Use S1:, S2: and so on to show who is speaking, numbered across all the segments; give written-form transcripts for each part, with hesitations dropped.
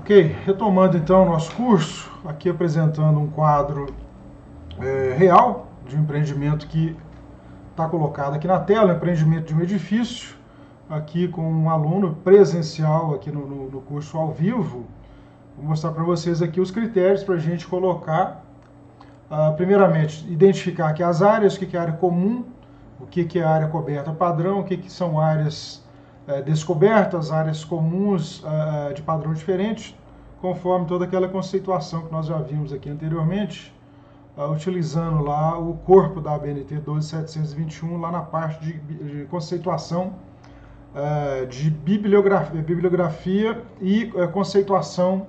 S1: Ok, retomando então o nosso curso, aqui apresentando um quadro real de um empreendimento que está colocado aqui na tela, empreendimento de um edifício, aqui com um aluno presencial aqui no curso ao vivo. Vou mostrar para vocês aqui os critérios para a gente colocar, primeiramente, identificar aqui as áreas, o que é área comum, o que é área coberta padrão, o que são áreas descobertas, áreas comuns de padrão diferente, conforme toda aquela conceituação que nós já vimos aqui anteriormente, utilizando lá o corpo da ABNT 12721, lá na parte de conceituação de bibliografia e conceituação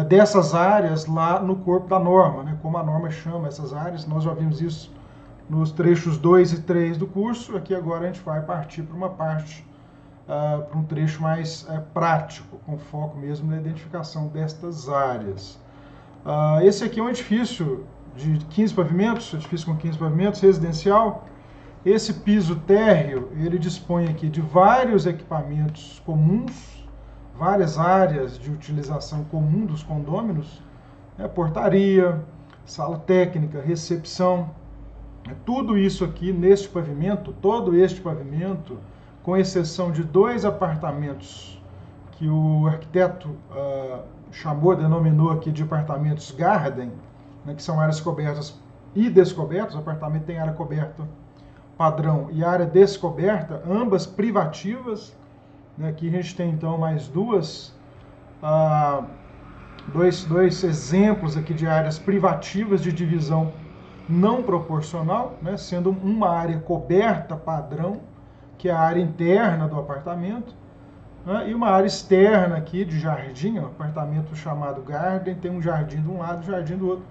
S1: dessas áreas lá no corpo da norma, né? Como a norma chama essas áreas. Nós já vimos isso nos trechos 2 e 3 do curso. Aqui agora a gente vai partir para uma parte, para um trecho mais prático, com foco mesmo na identificação destas áreas. Esse aqui é um edifício de 15 pavimentos, edifício com 15 pavimentos, residencial. Esse piso térreo, ele dispõe aqui de vários equipamentos comuns, várias áreas de utilização comum dos condôminos, portaria, sala técnica, recepção, tudo isso aqui neste pavimento, todo este pavimento, com exceção de 2 apartamentos que o arquiteto denominou aqui de apartamentos Garden, né, que são áreas cobertas e descobertas. O apartamento tem área coberta padrão e área descoberta, ambas privativas. Aqui a gente tem então mais dois exemplos aqui de áreas privativas de divisão não proporcional, né, sendo uma área coberta padrão, que é a área interna do apartamento, né, e uma área externa aqui de jardim, um apartamento chamado Garden, tem um jardim de um lado e um jardim do outro.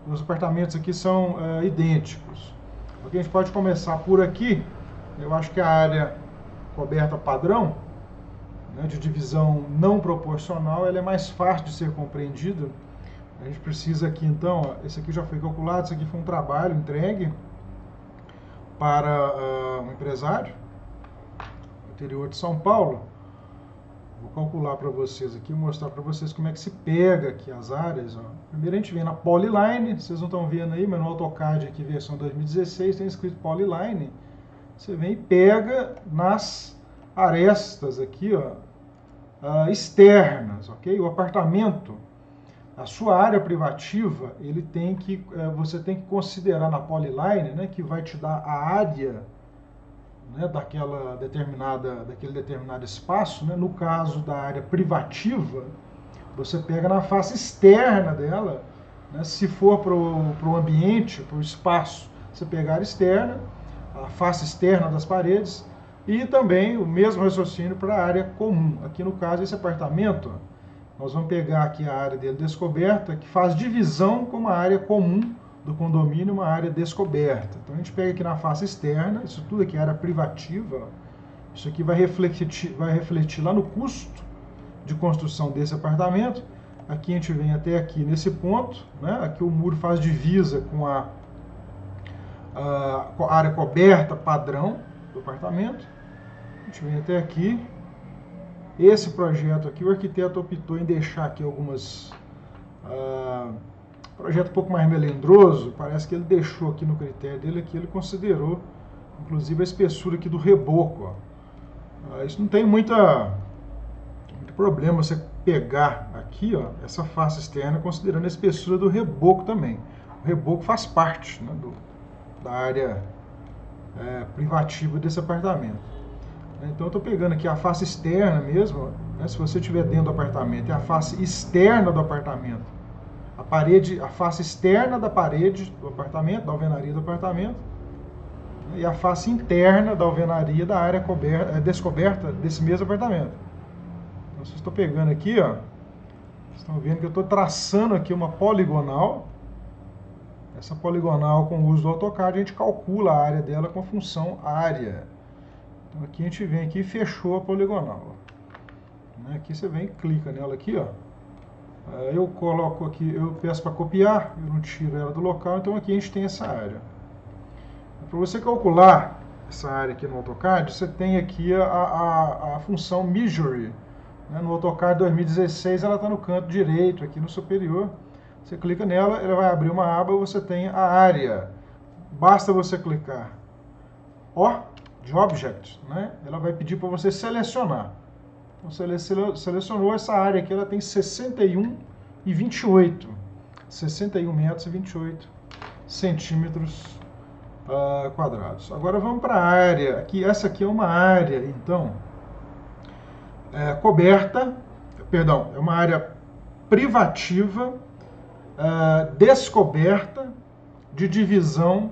S1: Os apartamentos aqui são idênticos. A gente pode começar por aqui. Eu acho que a área coberta padrão, né, de divisão não proporcional, ela é mais fácil de ser compreendida. A gente precisa aqui então, esse aqui já foi calculado, esse aqui foi um trabalho entregue para um empresário do interior de São Paulo. Vou calcular para vocês aqui, mostrar para vocês como é que se pega aqui as áreas. Primeiro a gente vem na Polyline, vocês não estão vendo aí, mas no AutoCAD aqui, versão 2016, tem escrito Polyline. Você vem e pega nas arestas aqui, externas, ok? O apartamento, a sua área privativa, você tem que considerar na Polyline, né, que vai te dar a área, né, daquele determinado espaço, né? No caso da área privativa, você pega na face externa dela, né? Se for para o ambiente, para o espaço, você pega a área externa, a face externa das paredes, e também o mesmo raciocínio para a área comum. Aqui no caso, esse apartamento, nós vamos pegar aqui a área dele descoberta, que faz divisão com uma área comum do condomínio, uma área descoberta. Então a gente pega aqui na face externa, isso tudo aqui é área privativa, isso aqui vai refletir lá no custo de construção desse apartamento. Aqui a gente vem até aqui nesse ponto, né? Aqui o muro faz divisa com a área coberta padrão do apartamento. A gente vem até aqui. Esse projeto aqui, o arquiteto optou em deixar aqui algumas... projeto um pouco mais melindroso, parece que ele deixou aqui no critério dele, aqui ele considerou, inclusive, a espessura aqui do reboco. Isso não tem muito problema você pegar aqui, essa face externa, considerando a espessura do reboco também. O reboco faz parte, né, da área privativa desse apartamento. Então eu estou pegando aqui a face externa mesmo, né, se você estiver dentro do apartamento, é a face externa do apartamento. A face externa da parede do apartamento, da alvenaria do apartamento, e a face interna da alvenaria da área descoberta desse mesmo apartamento. Então, vocês estão pegando aqui, vocês estão vendo que eu estou traçando aqui uma poligonal. Essa poligonal, com o uso do AutoCAD, a gente calcula a área dela com a função área. Então aqui a gente vem aqui e fechou a poligonal. Aqui você vem e clica nela aqui, eu coloco aqui, eu peço para copiar, eu não tiro ela do local, então aqui a gente tem essa área. Para você calcular essa área aqui no AutoCAD, você tem aqui a função Measure, Né? No AutoCAD 2016 ela está no canto direito, aqui no superior. Você clica nela, ela vai abrir uma aba e você tem a área. Basta você clicar O de Object, né? Ela vai pedir para você selecionar. Então, selecionou essa área aqui, ela tem 61,28. 61 metros e 28 centímetros quadrados. Agora vamos para a área. Aqui, essa aqui é uma área, então, coberta, perdão, é uma área privativa, descoberta, de divisão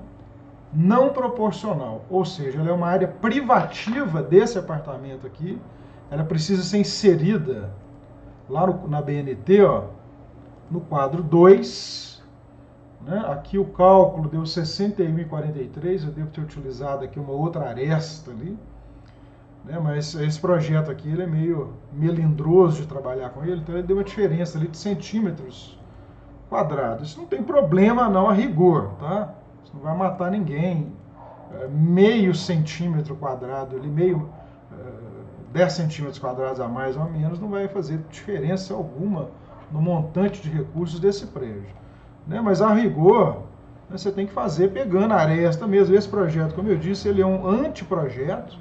S1: não proporcional. Ou seja, ela é uma área privativa desse apartamento aqui. Ela precisa ser inserida lá na BNT, ó, no quadro 2. Né? Aqui o cálculo deu 61,43. Eu devo ter utilizado aqui uma outra aresta ali. Né? Mas esse projeto aqui ele é meio melindroso de trabalhar com ele, então ele deu uma diferença ali de centímetros quadrados. Isso não tem problema não a rigor, tá? Isso não vai matar ninguém. Meio centímetro quadrado ali, 10 centímetros quadrados a mais ou a menos, não vai fazer diferença alguma no montante de recursos desse prédio. Né? Mas a rigor, né, você tem que fazer pegando a aresta mesmo. Esse projeto, como eu disse, ele é um anteprojeto,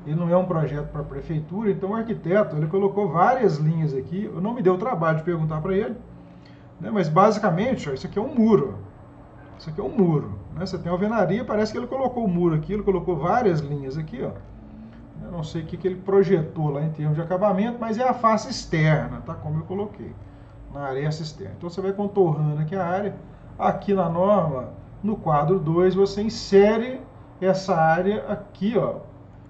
S1: ele não é um projeto para a prefeitura, então o arquiteto ele colocou várias linhas aqui. Eu não me deu o trabalho de perguntar para ele, né, mas basicamente, ó, isso aqui é um muro. Isso aqui é um muro. Né? Você tem a alvenaria, parece que ele colocou o muro aqui, ele colocou várias linhas aqui, ó. Eu não sei o que ele projetou lá em termos de acabamento, mas é a face externa, tá? Como eu coloquei, na aresta externa. Então você vai contornando aqui a área. Aqui na norma, no quadro 2, você insere essa área aqui, ó.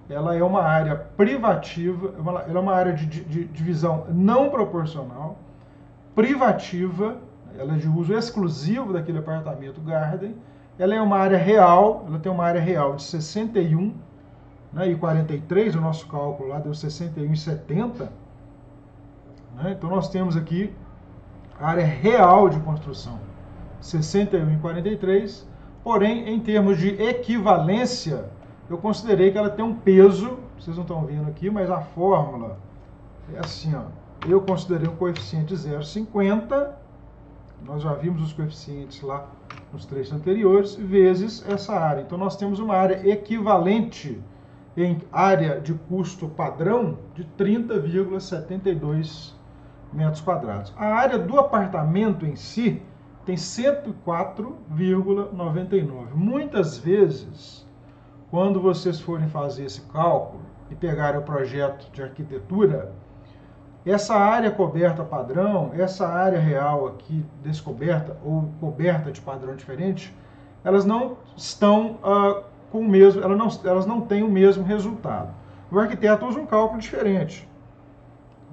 S1: Ela é uma área privativa, ela é uma área de divisão não proporcional, privativa, ela é de uso exclusivo daquele apartamento Garden. Ela é uma área real, ela tem uma área real de 61, né, e 43, o nosso cálculo lá deu 61,70. Né, então nós temos aqui a área real de construção, 61,43. Porém, em termos de equivalência, eu considerei que ela tem um peso, vocês não estão vendo aqui, mas a fórmula é assim, ó. Eu considerei um coeficiente de 0,50, nós já vimos os coeficientes lá nos trechos anteriores, vezes essa área. Então nós temos uma área equivalente em área de custo padrão de 30,72 metros quadrados. A área do apartamento em si tem 104,99. Muitas vezes, quando vocês forem fazer esse cálculo e pegarem o projeto de arquitetura, essa área coberta padrão, essa área real aqui descoberta ou coberta de padrão diferente, elas não estão com o mesmo, elas não têm o mesmo resultado. O arquiteto usa um cálculo diferente,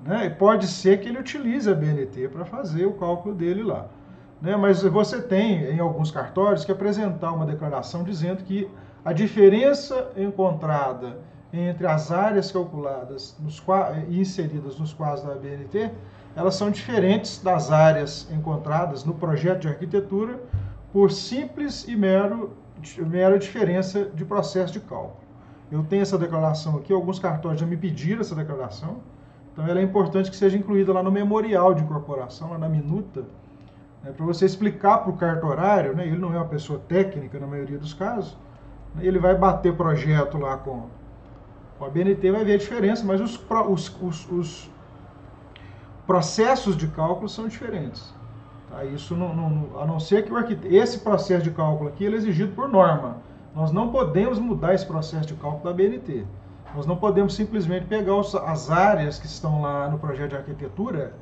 S1: né? E pode ser que ele utilize a BNT para fazer o cálculo dele lá, né? Mas você tem em alguns cartórios que apresentar uma declaração dizendo que a diferença encontrada entre as áreas calculadas e inseridas nos quadros da BNT, elas são diferentes das áreas encontradas no projeto de arquitetura por simples e mera diferença de processo de cálculo. Eu tenho essa declaração aqui, alguns cartórios já me pediram essa declaração, então ela é importante que seja incluída lá no memorial de incorporação, lá na minuta, né, para você explicar para o cartorário, né, ele não é uma pessoa técnica na maioria dos casos, né, ele vai bater projeto lá com a BNT, vai ver a diferença, mas os processos de cálculo são diferentes. Tá? Isso a não ser que esse processo de cálculo aqui ele é exigido por norma. Nós não podemos mudar esse processo de cálculo da BNT. Nós não podemos simplesmente pegar as áreas que estão lá no projeto de arquitetura,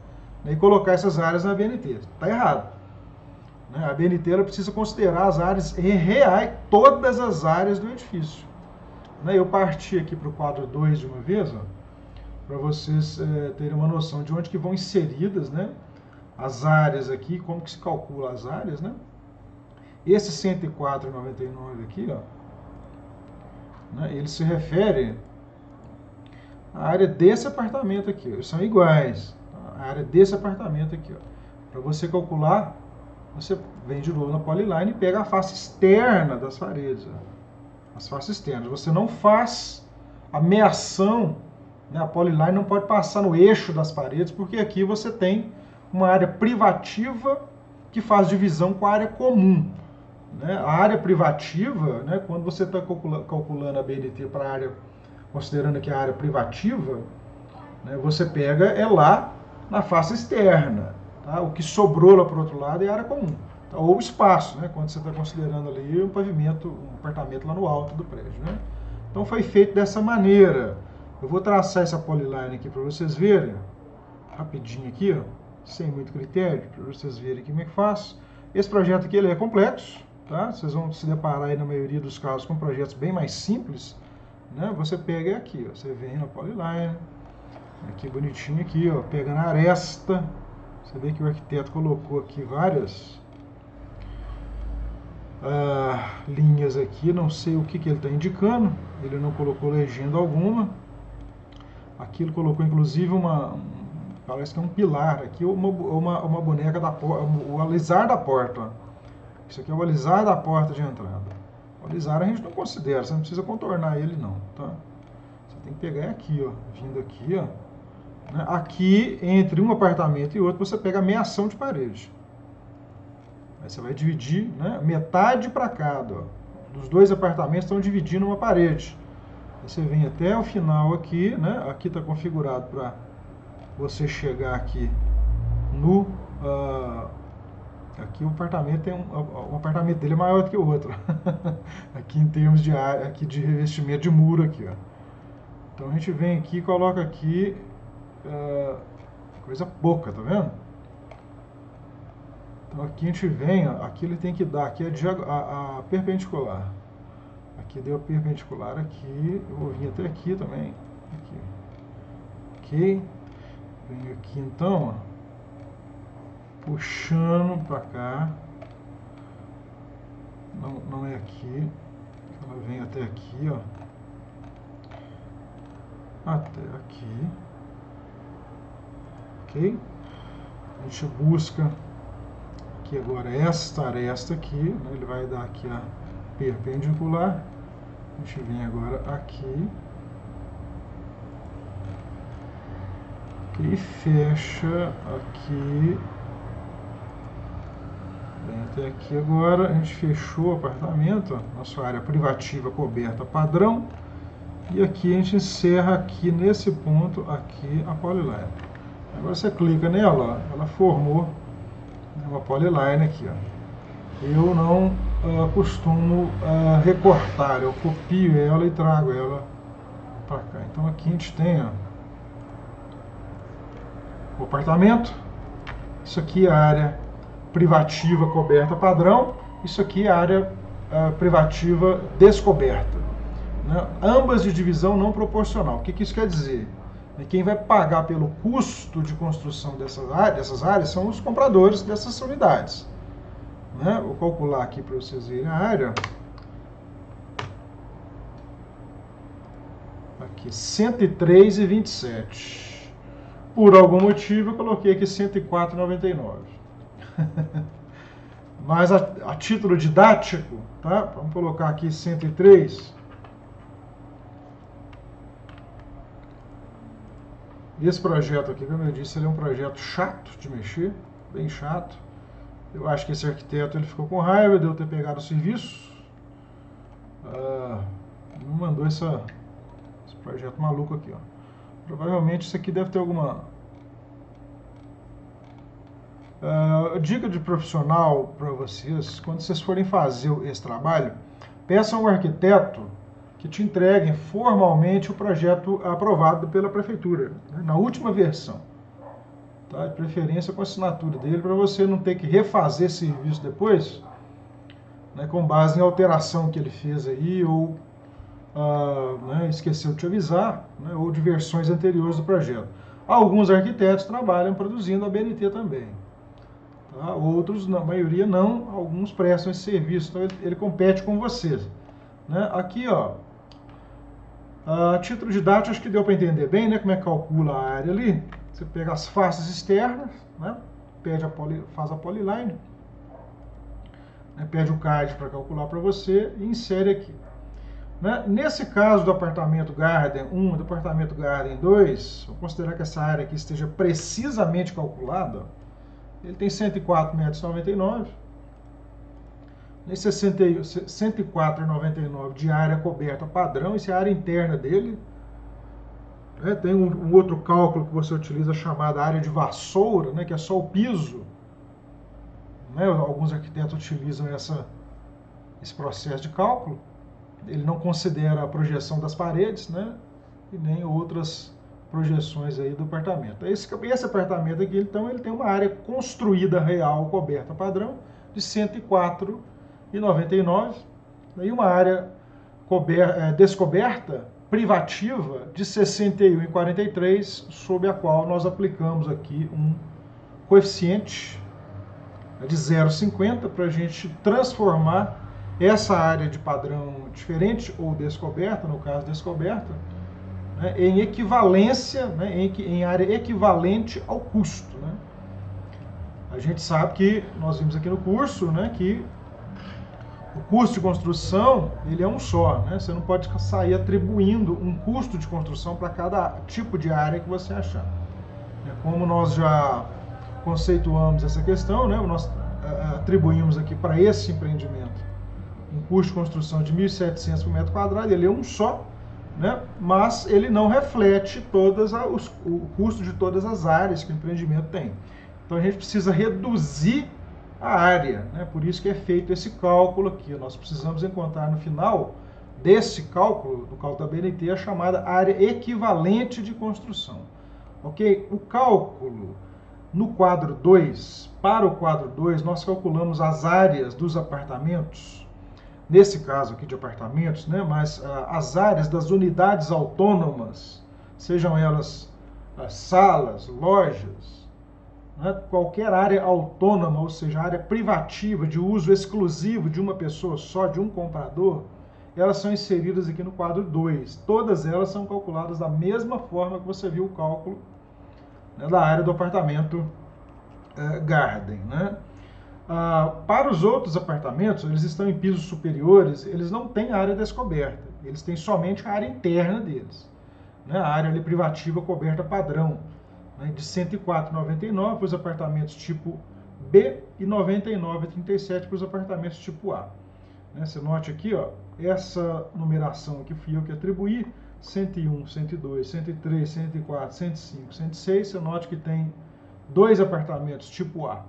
S1: né, e colocar essas áreas na BNT. Está errado. Né? A BNT ela precisa considerar as áreas reais, todas as áreas do edifício. Eu parti aqui para o quadro 2 de uma vez, para vocês terem uma noção de onde que vão inseridas, né, as áreas aqui, como que se calcula as áreas, né? Esse 104,99 aqui, ó, né, ele se refere à área desse apartamento aqui, eles são iguais, tá? A área desse apartamento aqui, ó. Para você calcular, você vem de novo na Polyline e pega a face externa das paredes, ó. As faces externas. Você não faz a meação, né? A polyline não pode passar no eixo das paredes, porque aqui você tem uma área privativa que faz divisão com a área comum. Né? A área privativa, né, quando você está calculando a BNT para a área, considerando que a área privativa, né, você pega lá na face externa. Tá? O que sobrou lá para o outro lado é a área comum. Tá? Ou o espaço, né, quando você está considerando ali um pavimento, um apartamento lá no alto do prédio. Né? Então foi feito dessa maneira. Eu vou traçar essa polyline aqui para vocês verem, rapidinho aqui, ó, sem muito critério, para vocês verem aqui como é que faz. Esse projeto aqui ele é complexo, tá? Vocês vão se deparar aí na maioria dos casos com projetos bem mais simples, né? Você pega aqui, ó, você vem na polyline, aqui bonitinho aqui, ó, pega na aresta. Você vê que o arquiteto colocou aqui várias linhas aqui, não sei o que ele está indicando, ele não colocou legenda alguma. Aqui ele colocou inclusive parece que é um pilar aqui, uma boneca da porta, o alisar da porta. Ó. Isso aqui é o alisar da porta de entrada. O alisar a gente não considera, você não precisa contornar ele não, tá? Você tem que pegar aqui, ó, vindo aqui, ó. Né? Aqui, entre um apartamento e outro, você pega a meiação de parede. Aí você vai dividir, né, metade para cada. Ó. Dos dois apartamentos estão dividindo uma parede. Aí você vem até o final aqui, né? Aqui está configurado para você chegar aqui no... aqui o apartamento tem o apartamento dele é maior do que o outro. Aqui em termos de área, aqui de revestimento de muro aqui, ó. Então a gente vem aqui e coloca aqui coisa pouca, tá vendo? Então aqui a gente vem, ó, aqui ele tem que dar aqui a perpendicular. Aqui deu a perpendicular aqui, eu vou vir até aqui também. Aqui. Ok. Venho aqui então, ó, puxando para cá. Não é aqui. Ela vem até aqui, ó. Até aqui. Ok? A gente busca aqui agora esta aresta aqui, né? Ele vai dar aqui a perpendicular. A gente vem agora aqui. E fecha aqui. Vem até aqui agora. A gente fechou o apartamento, ó, nossa área privativa coberta padrão. E aqui a gente encerra aqui nesse ponto aqui a polyline. Agora você clica nela, ó, ela formou uma polyline aqui, ó. Eu não costumo recortar, eu copio ela e trago ela para cá. Então aqui a gente tem, ó, o apartamento, isso aqui é a área privativa coberta padrão, isso aqui é a área privativa descoberta. Né? Ambas de divisão não proporcional. O que isso quer dizer? Quem vai pagar pelo custo de construção dessas áreas são os compradores dessas unidades. Né? Vou calcular aqui para vocês verem a área. Aqui, 103,27. Por algum motivo eu coloquei aqui 104,99. Mas a título didático, tá? Vamos colocar aqui 103. Esse projeto aqui, como eu disse, ele é um projeto chato de mexer, bem chato. Eu acho que esse arquiteto ele ficou com raiva de eu ter pegado o serviço. Não mandou esse projeto maluco aqui, ó. Provavelmente isso aqui deve ter alguma dica de profissional para vocês. Quando vocês forem fazer esse trabalho, peçam ao arquiteto que te entreguem formalmente o projeto aprovado pela prefeitura, né, na última versão. Tá? De preferência com a assinatura dele, para você não ter que refazer serviço depois, né, com base em alteração que ele fez aí, ou né, esqueceu de te avisar, né, ou de versões anteriores do projeto. Alguns arquitetos trabalham produzindo a BNT também. Tá? Outros, na maioria, não. Alguns prestam esse serviço, então ele compete com vocês. Né? Aqui, ó, a título didático, acho que deu para entender bem, né, como é que calcula a área ali. Você pega as faces externas, né, faz a polyline, né, pede o CAD para calcular para você e insere aqui. Né? Nesse caso do apartamento Garden 1 e do apartamento Garden 2, vou considerar que essa área aqui esteja precisamente calculada. Ele tem 104,99 metros. Nesse 104,99 de área coberta padrão, isso é a área interna dele. Tem um outro cálculo que você utiliza chamado área de vassoura, né, que é só o piso. Né? Alguns arquitetos utilizam esse processo de cálculo. Ele não considera a projeção das paredes, né, e nem outras projeções aí do apartamento. Esse apartamento aqui, então, ele tem uma área construída real coberta padrão de 104,99 e uma área descoberta privativa de 61,43, sob a qual nós aplicamos aqui um coeficiente de 0,50 para a gente transformar essa área de padrão diferente ou descoberta, no caso descoberta, né, em equivalência, né, em área equivalente ao custo. Né? A gente sabe que, nós vimos aqui no curso, né, que o custo de construção ele é um só. Né? Você não pode sair atribuindo um custo de construção para cada tipo de área que você achar. Como nós já conceituamos essa questão, né, nós atribuímos aqui para esse empreendimento um custo de construção de 1.700 por metro quadrado, ele é um só, né? Mas ele não reflete o custo de todas as áreas que o empreendimento tem. Então a gente precisa reduzir a área, né? Por isso que é feito esse cálculo aqui. Nós precisamos encontrar no final desse cálculo, do cálculo da BNT, a chamada área equivalente de construção. Ok? O cálculo no quadro 2, para o quadro 2, nós calculamos as áreas dos apartamentos, nesse caso aqui de apartamentos, né, mas as áreas das unidades autônomas, sejam elas salas, lojas, né, qualquer área autônoma, ou seja, área privativa de uso exclusivo de uma pessoa só, de um comprador, elas são inseridas aqui no quadro 2. Todas elas são calculadas da mesma forma que você viu o cálculo, né, da área do apartamento Garden, né? Para os outros apartamentos, eles estão em pisos superiores, eles não têm área descoberta, eles têm somente a área interna deles, né? A área ali privativa coberta padrão, né? De 104,99 para os apartamentos tipo B e 99,37 para os apartamentos tipo A. Né? Você note aqui, ó, essa numeração aqui fui eu que atribuí, 101, 102, 103, 104, 105, 106, você note que tem 2 apartamentos tipo A,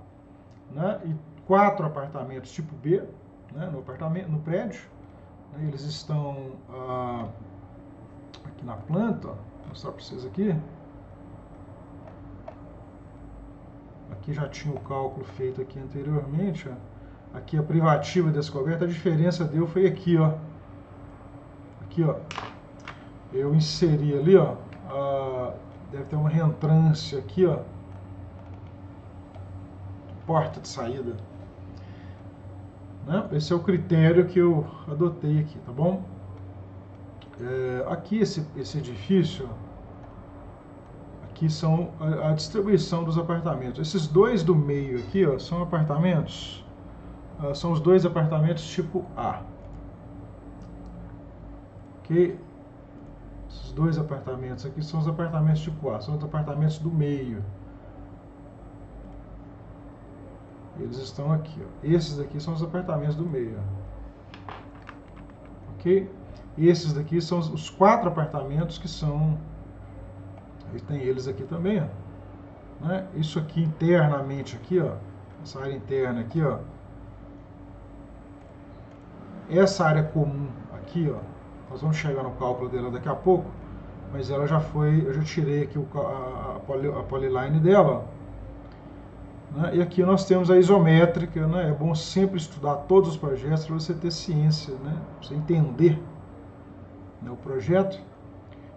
S1: né, e 4 apartamentos tipo B, né, no prédio. Né, eles estão aqui na planta, ó, vou mostrar para vocês aqui. Aqui já tinha o cálculo feito aqui anteriormente. Ó. Aqui a privativa descoberta, a diferença deu foi aqui, ó. Aqui, ó. Eu inseri ali, ó. Deve ter uma reentrância aqui, ó. Porta de saída. Né? Esse é o critério que eu adotei aqui, tá bom? Aqui esse edifício, aqui são a distribuição dos apartamentos. Esses dois do meio aqui, ó, são apartamentos, são os 2 apartamentos tipo A. Ok? Esses 2 apartamentos aqui são os apartamentos tipo A, são os apartamentos do meio. Eles estão aqui, ó. Esses daqui são os apartamentos do meio, ó. Ok? E esses daqui são os 4 apartamentos que são... Tem eles aqui também, ó. Né? Isso aqui internamente aqui, ó. Essa área interna aqui, ó. Essa área comum aqui, ó. Nós vamos chegar no cálculo dela daqui a pouco. Mas ela já foi... Eu já tirei aqui a polyline dela, ó. Né? E aqui nós temos a isométrica, né? É bom sempre estudar todos os projetos para você ter ciência, né? Para você entender, né, o projeto.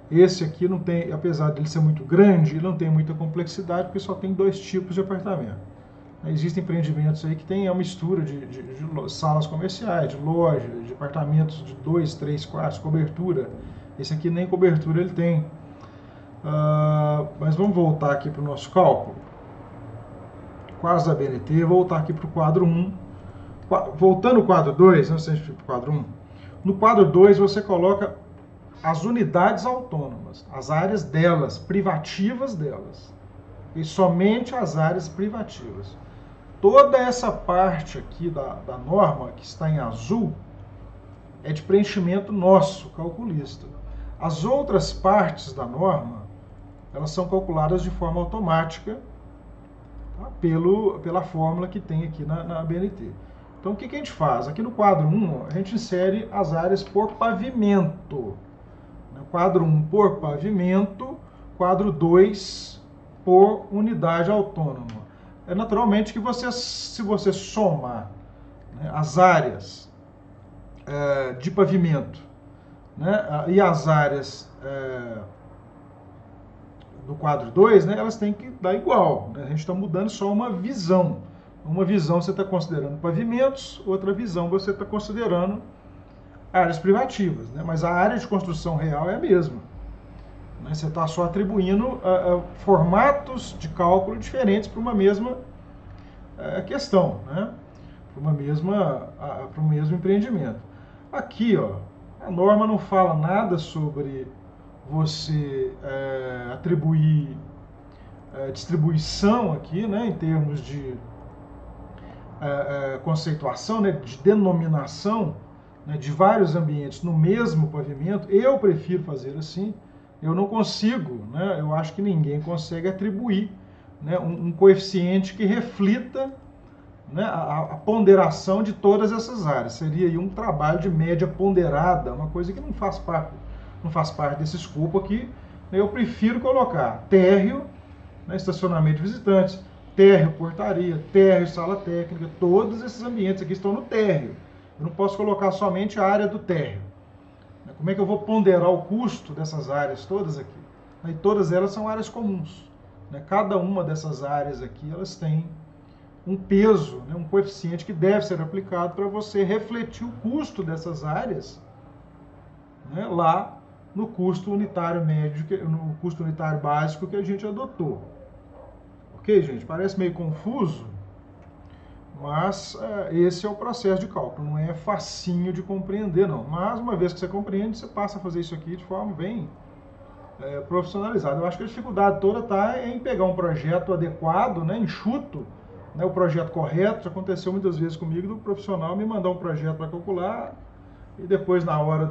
S1: Esse aqui não tem, apesar de ele ser muito grande, ele não tem muita complexidade, porque só tem 2 tipos de apartamento. Existem empreendimentos aí que tem a mistura de salas comerciais, de lojas, de apartamentos de 2, 3 quartos, cobertura. Esse aqui nem cobertura ele tem. Mas vamos voltar aqui para o nosso cálculo. Quadros da BNT, voltar aqui para o quadro 1. Voltando ao quadro 2, não sei se para o quadro 1. No quadro 2, você coloca as unidades autônomas, as áreas delas, privativas delas. E somente as áreas privativas. Toda essa parte aqui da norma, que está em azul, é de preenchimento nosso, calculista. As outras partes da norma, elas são calculadas de forma automática, tá? Pela fórmula que tem aqui na BNT. Então, o que a gente faz? Aqui no quadro 1, a gente insere as áreas por pavimento. Quadro 1 por pavimento, quadro 2 por unidade autônoma. É naturalmente que se você somar, né, as áreas de pavimento, né, e as áreas do quadro 2, né, elas têm que dar igual. Né? A gente está mudando só uma visão. Uma visão você está considerando pavimentos, outra visão você está considerando áreas privativas. Né? Mas a área de construção real é a mesma. Né? Você está só atribuindo formatos de cálculo diferentes para uma mesma questão, né? Para o mesmo empreendimento. Aqui, ó, a norma não fala nada sobre você atribuir distribuição aqui, né, em termos de conceituação, né, de denominação, né, de vários ambientes no mesmo pavimento. Eu prefiro fazer assim. Eu não consigo, né, eu acho que ninguém consegue atribuir, né, um coeficiente que reflita, né, a ponderação de todas essas áreas. Seria aí um trabalho de média ponderada, uma coisa que não faz parte desse escopo aqui. Eu prefiro colocar térreo, né, estacionamento de visitantes, térreo portaria, térreo sala técnica, todos esses ambientes aqui estão no térreo. Eu não posso colocar somente a área do térreo. Como é que eu vou ponderar o custo dessas áreas todas aqui? E todas elas são áreas comuns. Cada uma dessas áreas aqui, elas têm um peso, um coeficiente que deve ser aplicado para você refletir o custo dessas áreas, né, lá no custo unitário médio, no custo unitário básico que a gente adotou. Ok, gente? Parece meio confuso, mas esse é o processo de cálculo. Não é facinho de compreender, não. Mas uma vez que você compreende, você passa a fazer isso aqui de forma bem profissionalizada. Eu acho que a dificuldade toda está em pegar um projeto adequado, né, enxuto, né, o projeto correto. Já aconteceu muitas vezes comigo do profissional me mandar um projeto para calcular e depois na hora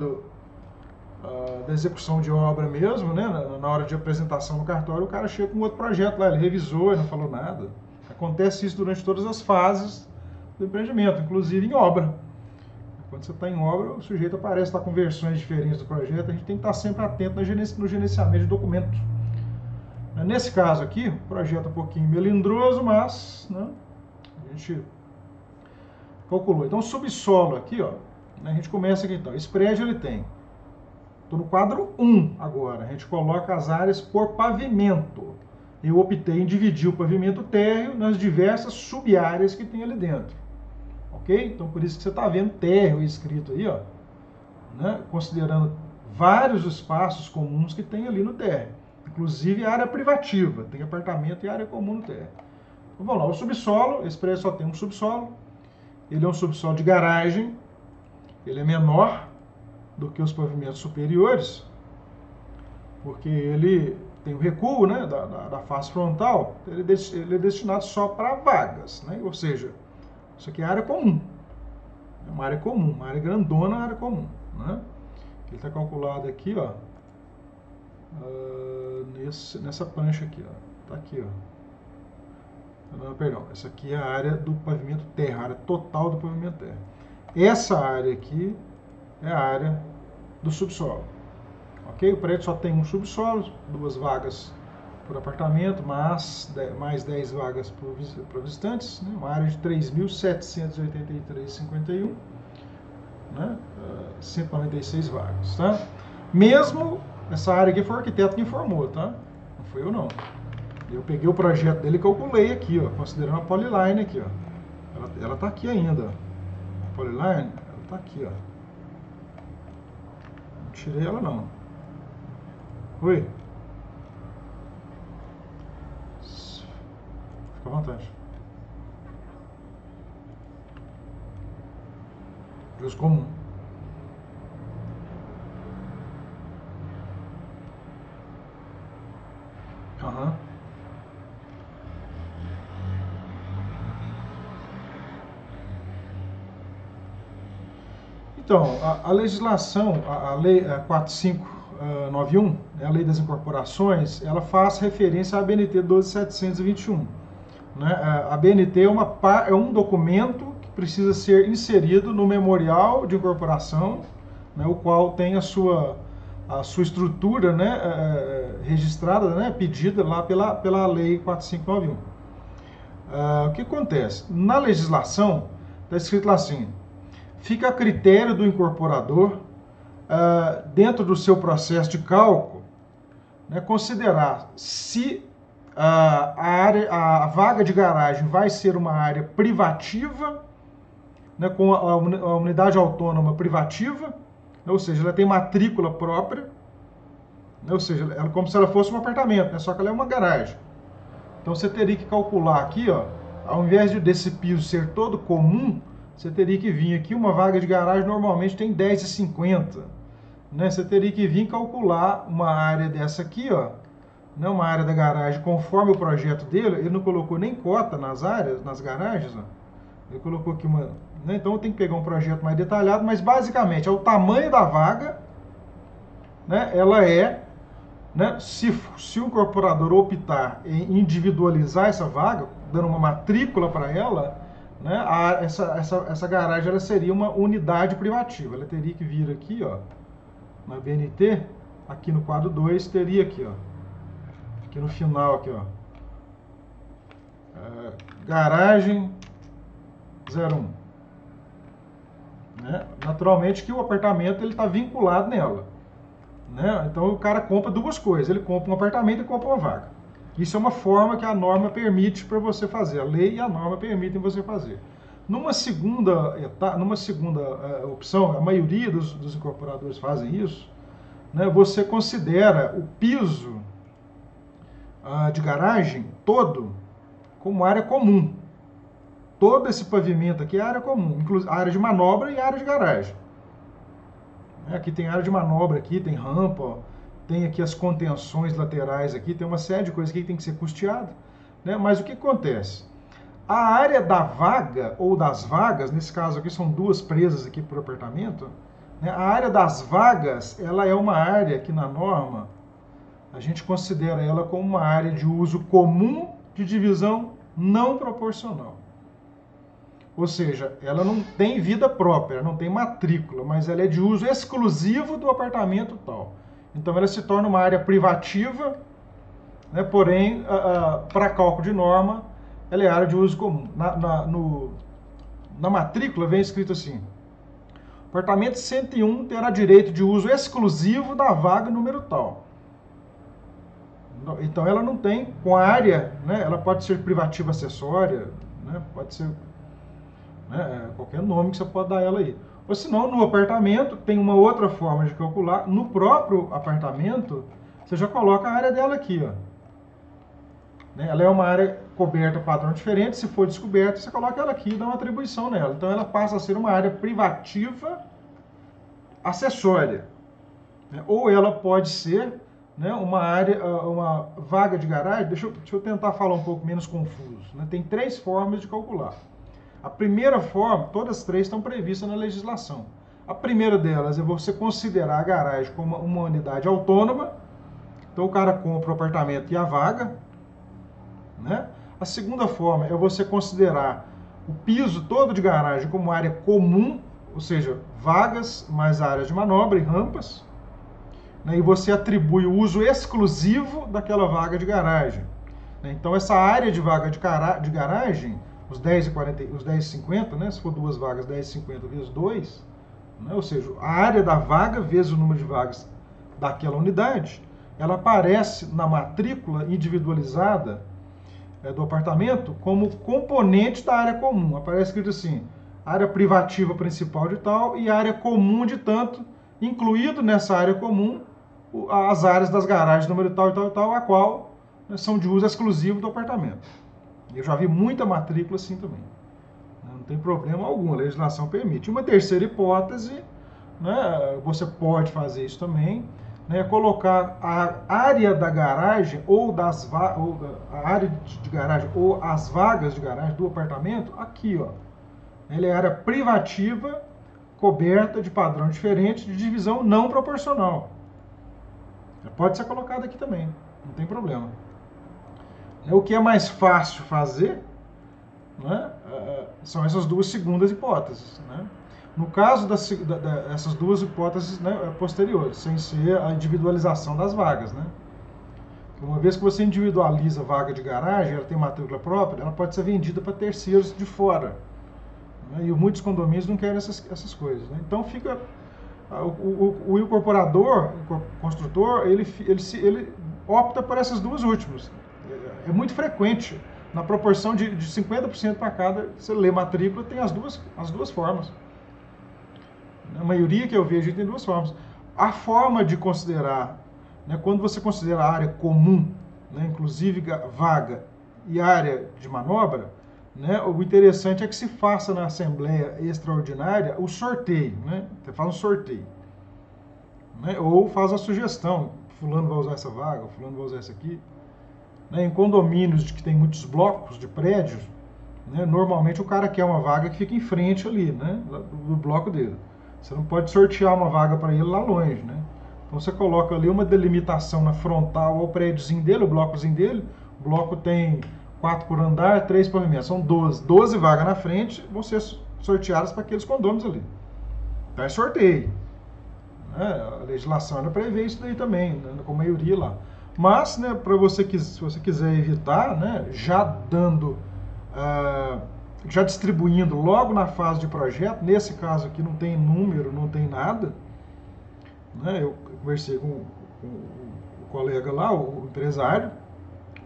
S1: da execução de obra mesmo, né, na hora de apresentação no cartório, o cara chega com outro projeto lá, ele revisou e não falou nada. Acontece isso durante todas as fases do empreendimento, inclusive em obra. Quando você está em obra, o sujeito aparece com versões diferentes do projeto, a gente tem que estar sempre atento no gerenciamento de documentos. Nesse caso aqui, o projeto é um pouquinho melindroso, mas, né, a gente calculou. Então, o subsolo aqui, ó, a gente começa aqui então. Esse prédio ele tem, estou no quadro 1 agora, a gente coloca as áreas por pavimento. Eu optei em dividir o pavimento térreo nas diversas sub-áreas que tem ali dentro. Ok? Então, por isso que você está vendo térreo escrito aí, ó, né, considerando vários espaços comuns que tem ali no térreo. Inclusive área privativa, tem apartamento e área comum no térreo. Então, vamos lá, o subsolo, esse prédio só tem um subsolo. Ele é um subsolo de garagem, ele é menor do que os pavimentos superiores, porque ele tem o recuo, né, da face frontal, ele é destinado só para vagas, né? Ou seja, isso aqui é área comum, é uma área comum, uma área grandona, área comum, né? Ele está calculado aqui, ó, nessa prancha aqui, ó, tá aqui, ó. Não, perdão, essa aqui é a área do pavimento terra, a área total do pavimento terra. Essa área aqui é a área do subsolo. Ok? O prédio só tem um subsolo, 2 vagas por apartamento, mais 10 vagas para visitantes, né? Uma área de 3.783,51, né? 196 vagas. Tá? Mesmo essa área aqui foi o arquiteto que informou, tá? Não fui eu não. Eu peguei o projeto dele e calculei aqui, ó, considerando a polyline aqui, ó. Ela tá aqui ainda. A polyline, ela tá aqui, ó. Não tirei ela não. Oi? Fica à vontade. Justo comum. Então, a legislação, a lei 4591, a lei das incorporações, ela faz referência à BNT 12721. Né? A BNT é um documento que precisa ser inserido no memorial de incorporação, né, o qual tem a sua estrutura, né, registrada, né, pedida lá pela lei 4591. O que acontece? Na legislação, está escrito lá assim: fica a critério do incorporador, dentro do seu processo de cálculo, né, considerar se a vaga de garagem vai ser uma área privativa, né, com a unidade autônoma privativa, ou seja, ela tem matrícula própria, né, ou seja, ela, como se ela fosse um apartamento, né, só que ela é uma garagem. Então você teria que calcular aqui, ó, ao invés desse piso ser todo comum, você teria que vir aqui, uma vaga de garagem normalmente tem 10,50, né? Você teria que vir calcular uma área dessa aqui, ó, né? Uma área da garagem, conforme o projeto dele, ele não colocou nem cota nas áreas, nas garagens, ó. Ele colocou aqui uma, né? Então eu tenho que pegar um projeto mais detalhado, mas basicamente é o tamanho da vaga, né? Ela é, né? Se o incorporador optar em individualizar essa vaga, dando uma matrícula para ela, né, essa garagem ela seria uma unidade privativa. Ela teria que vir aqui, ó, na BNT, aqui no quadro 2, teria aqui, ó, aqui no final, aqui, ó, garagem 01. Né? Naturalmente que o apartamento ele está vinculado nela. Né? Então o cara compra duas coisas, ele compra um apartamento e compra uma vaga. Isso é uma forma que a norma permite para você fazer, a lei e a norma permitem você fazer. Numa segunda opção, a maioria dos incorporadores fazem isso, né? Você considera o piso de garagem todo como área comum. Todo esse pavimento aqui é área comum, inclusive área de manobra e área de garagem. Aqui tem área de manobra, aqui tem rampa, ó, tem aqui as contenções laterais, aqui tem uma série de coisas aqui que tem que ser custeada, né? Mas o que acontece? A área da vaga ou das vagas, nesse caso aqui são duas presas aqui por apartamento, né? A área das vagas, ela é uma área que na norma a gente considera ela como uma área de uso comum de divisão não proporcional. Ou seja, ela não tem vida própria, não tem matrícula, mas ela é de uso exclusivo do apartamento tal. Então ela se torna uma área privativa, né, porém, para cálculo de norma, ela é área de uso comum. Na matrícula vem escrito assim: apartamento 101 terá direito de uso exclusivo da vaga número tal. Então ela não tem, com a área, né, ela pode ser privativa acessória, né, pode ser, né, qualquer nome que você pode dar ela aí. Ou senão, no apartamento, tem uma outra forma de calcular. No próprio apartamento, você já coloca a área dela aqui, ó. Né? Ela é uma área coberta padrão diferente. Se for descoberta, você coloca ela aqui e dá uma atribuição nela. Então, ela passa a ser uma área privativa acessória. Né? Ou ela pode ser, né, uma área, uma vaga de garagem. Deixa eu tentar falar um pouco menos confuso. Né? Tem três formas de calcular. A primeira forma, todas as três estão previstas na legislação. A primeira delas é você considerar a garagem como uma unidade autônoma. Então o cara compra o apartamento e a vaga. Né? A segunda forma é você considerar o piso todo de garagem como área comum, ou seja, vagas mais áreas de manobra e rampas. Né? E você atribui o uso exclusivo daquela vaga de garagem. Né? Então essa área de vaga de garagem, os 10,50, né? Se for duas vagas, 10,50 vezes 2, né? Ou seja, a área da vaga vezes o número de vagas daquela unidade, ela aparece na matrícula individualizada do apartamento como componente da área comum. Aparece escrito assim: área privativa principal de tal e área comum de tanto, incluído nessa área comum as áreas das garagens número tal e tal e tal, a qual, né, são de uso exclusivo do apartamento. Eu já vi muita matrícula assim também. Não tem problema algum, a legislação permite. Uma terceira hipótese, né, você pode fazer isso também, né, colocar a área da garagem ou a área de garagem ou as vagas de garagem do apartamento aqui, ó. Ela é área privativa coberta de padrão diferente de divisão não proporcional. Pode ser colocado aqui também, não tem problema. O que é mais fácil fazer, né, são essas duas segundas hipóteses. Né? No caso dessas duas hipóteses, né, posteriores, sem ser a individualização das vagas. Né? Uma vez que você individualiza a vaga de garagem, ela tem matrícula própria, ela pode ser vendida para terceiros de fora. Né? E muitos condomínios não querem essas coisas. Né? Então fica... O incorporador, o construtor, ele opta por essas duas últimas. É muito frequente, na proporção de 50% para cada, você lê matrícula, tem as duas formas. A maioria que eu vejo tem duas formas. A forma de considerar, né, quando você considera a área comum, né, inclusive vaga e área de manobra, né, o interessante é que se faça na Assembleia Extraordinária o sorteio. Né? Você faz um sorteio. Né? Ou faz a sugestão, fulano vai usar essa vaga, fulano vai usar essa aqui. Né? Em condomínios que tem muitos blocos de prédios, né, normalmente o cara quer uma vaga que fica em frente ali, né, do bloco dele. Você não pode sortear uma vaga para ele lá longe. Né? Então você coloca ali uma delimitação na frontal ao prédiozinho dele, o blocozinho dele. O bloco tem 4 por andar, 3 pavimentos. São 12. 12 vagas na frente vão ser sorteadas para aqueles condôminos ali. Então é sorteio. Né? A legislação ela prevê isso daí também, né? Com a maioria lá. Mas, né, se você quiser evitar, né, já dando, já distribuindo logo na fase de projeto, nesse caso aqui não tem número, não tem nada. Né? Eu conversei com o colega lá, o empresário.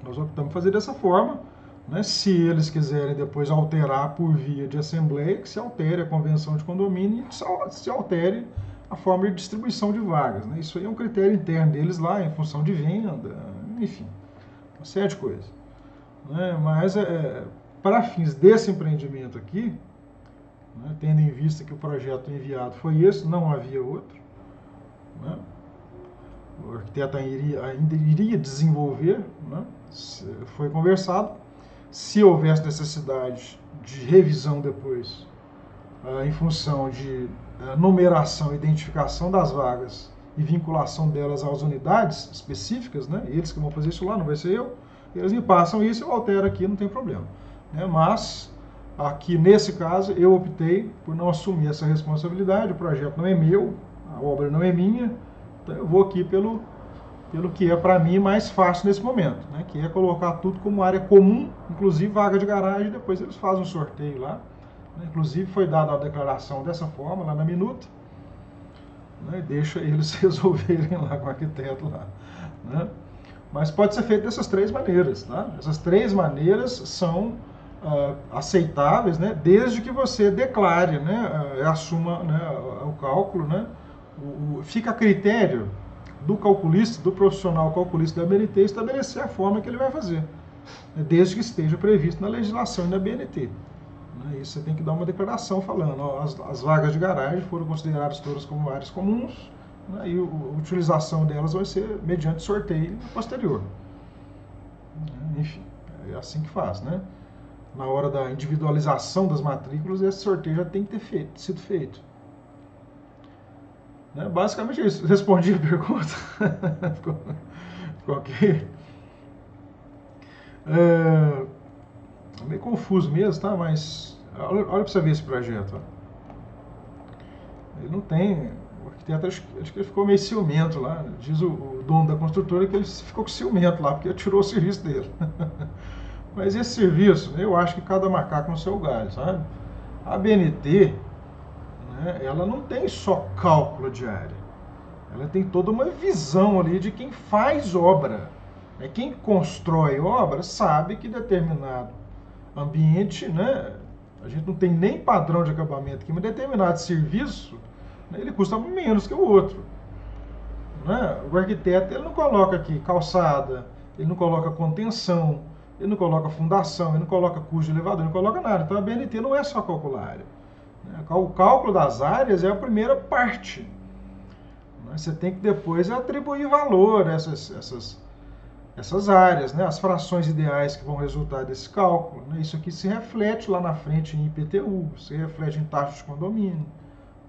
S1: Nós optamos por fazer dessa forma. Né? Se eles quiserem depois alterar por via de assembleia, que se altere a convenção de condomínio e se altere a forma de distribuição de vagas. Né? Isso aí é um critério interno deles lá, em função de venda, enfim, uma série de coisas. Né? Mas, para fins desse empreendimento aqui, né, tendo em vista que o projeto enviado foi esse, não havia outro, né? O arquiteto ainda iria desenvolver, né? Foi conversado, se houvesse necessidade de revisão depois, em função de numeração e identificação das vagas e vinculação delas às unidades específicas, né? Eles que vão fazer isso lá, não vai ser eu, eles me passam isso, eu altero aqui, não tem problema. Né? Mas, aqui nesse caso, eu optei por não assumir essa responsabilidade, o projeto não é meu, a obra não é minha, então eu vou aqui pelo que é para mim mais fácil nesse momento, né? Que é colocar tudo como área comum, inclusive vaga de garagem, depois eles fazem um sorteio lá. Né? Inclusive foi dada a declaração dessa forma, lá na minuta, né? Deixa eles resolverem lá com o arquiteto lá. Né? Mas pode ser feito dessas três maneiras. Tá? Essas três maneiras são aceitáveis, né? Desde que você declare, né? Assuma, né? O cálculo, né? Fica a critério do calculista, do profissional calculista da BNT, estabelecer a forma que ele vai fazer, desde que esteja previsto na legislação e na BNT. Isso você tem que dar uma declaração falando, ó, as vagas de garagem foram consideradas todas como áreas comuns, né, e a utilização delas vai ser mediante sorteio posterior. Enfim, é assim que faz, né? Na hora da individualização das matrículas, esse sorteio já tem que ter sido feito. Né? Basicamente é isso. Respondi a pergunta. Ficou ok? Meio confuso mesmo, tá? Mas olha para você ver esse projeto. Ó. Ele não tem... O arquiteto, acho que ele ficou meio ciumento lá. Diz o dono da construtora que ele ficou com ciumento lá, porque tirou o serviço dele. Mas esse serviço, eu acho que cada macaco no seu galho, sabe? A BNT... ela não tem só cálculo de área, ela tem toda uma visão ali de quem faz obra. Quem constrói obra sabe que determinado ambiente, né, a gente não tem nem padrão de acabamento aqui, mas determinado serviço, né, ele custa menos que o outro. Né? O arquiteto ele não coloca aqui calçada, ele não coloca contenção, ele não coloca fundação, ele não coloca custo de elevador, ele não coloca nada. Então a BNT não é só calcular área. O cálculo das áreas é a primeira parte. Você tem que depois atribuir valor a essas áreas, né? As frações ideais que vão resultar desse cálculo. Né? Isso aqui se reflete lá na frente em IPTU, se reflete em taxa de condomínio.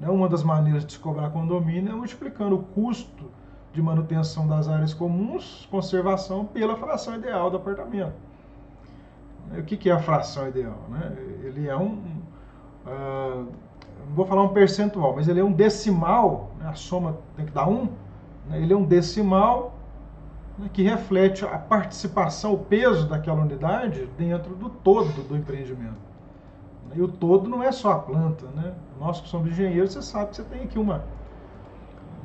S1: Né? Uma das maneiras de se cobrar condomínio é multiplicando o custo de manutenção das áreas comuns, conservação, pela fração ideal do apartamento. O que é a fração ideal? Né? Ele é não vou falar um percentual, mas ele é um decimal, né? A soma tem que dar 1, né? Ele é um decimal, né, que reflete a participação, o peso daquela unidade dentro do todo do empreendimento. E o todo não é só a planta, né? Nós que somos engenheiros, você sabe que você tem aqui uma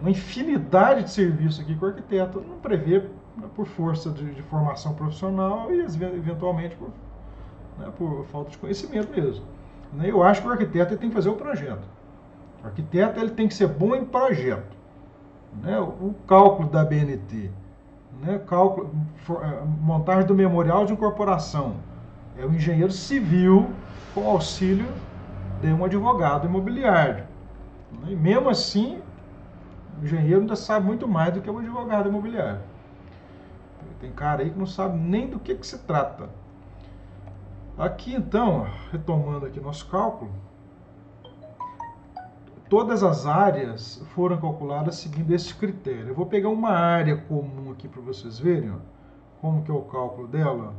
S1: infinidade de serviços aqui que o arquiteto não prevê, né, por força de formação profissional e eventualmente por falta de conhecimento mesmo. Eu acho que o arquiteto ele tem que fazer o projeto. O arquiteto ele tem que ser bom em projeto. Né? O cálculo da BNT, né? Montagem do memorial de incorporação, é o engenheiro civil com auxílio de um advogado imobiliário. E mesmo assim, o engenheiro ainda sabe muito mais do que o advogado imobiliário. Tem cara aí que não sabe nem do que se trata. Aqui então, retomando aqui nosso cálculo, todas as áreas foram calculadas seguindo esse critério. Eu vou pegar uma área comum aqui para vocês verem, ó, como que é o cálculo dela.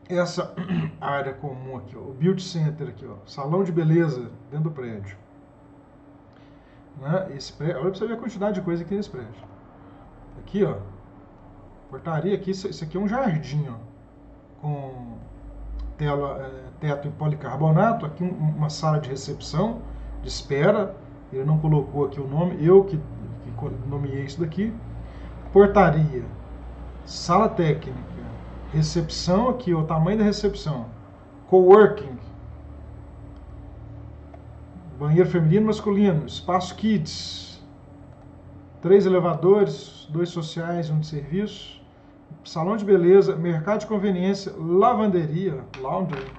S1: Essa área comum aqui, ó, o Beauty Center aqui, ó, salão de beleza dentro do prédio. Né? Esse prédio, olha para você ver a quantidade de coisa que tem nesse prédio. Aqui, ó, portaria aqui, isso aqui é um jardim, ó, com teto em policarbonato, aqui uma sala de recepção, de espera, ele não colocou aqui o nome, eu que nomeei isso daqui. Portaria, sala técnica, recepção aqui, o tamanho da recepção, coworking, banheiro feminino e masculino, espaço kids, 3 elevadores, 2 sociais, 1 de serviço, salão de beleza, mercado de conveniência, lavanderia, laundry,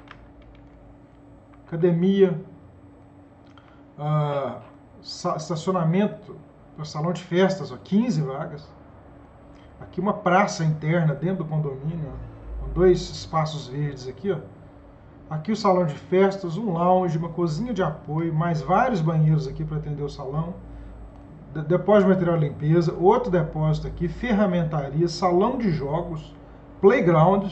S1: academia, estacionamento, salão de festas, ó, 15 vagas. Aqui uma praça interna dentro do condomínio, ó, com 2 espaços verdes aqui, ó. Aqui o salão de festas, um lounge, uma cozinha de apoio, mais vários banheiros aqui para atender o salão. Depósito de material de limpeza, outro depósito aqui, ferramentaria, salão de jogos, playground,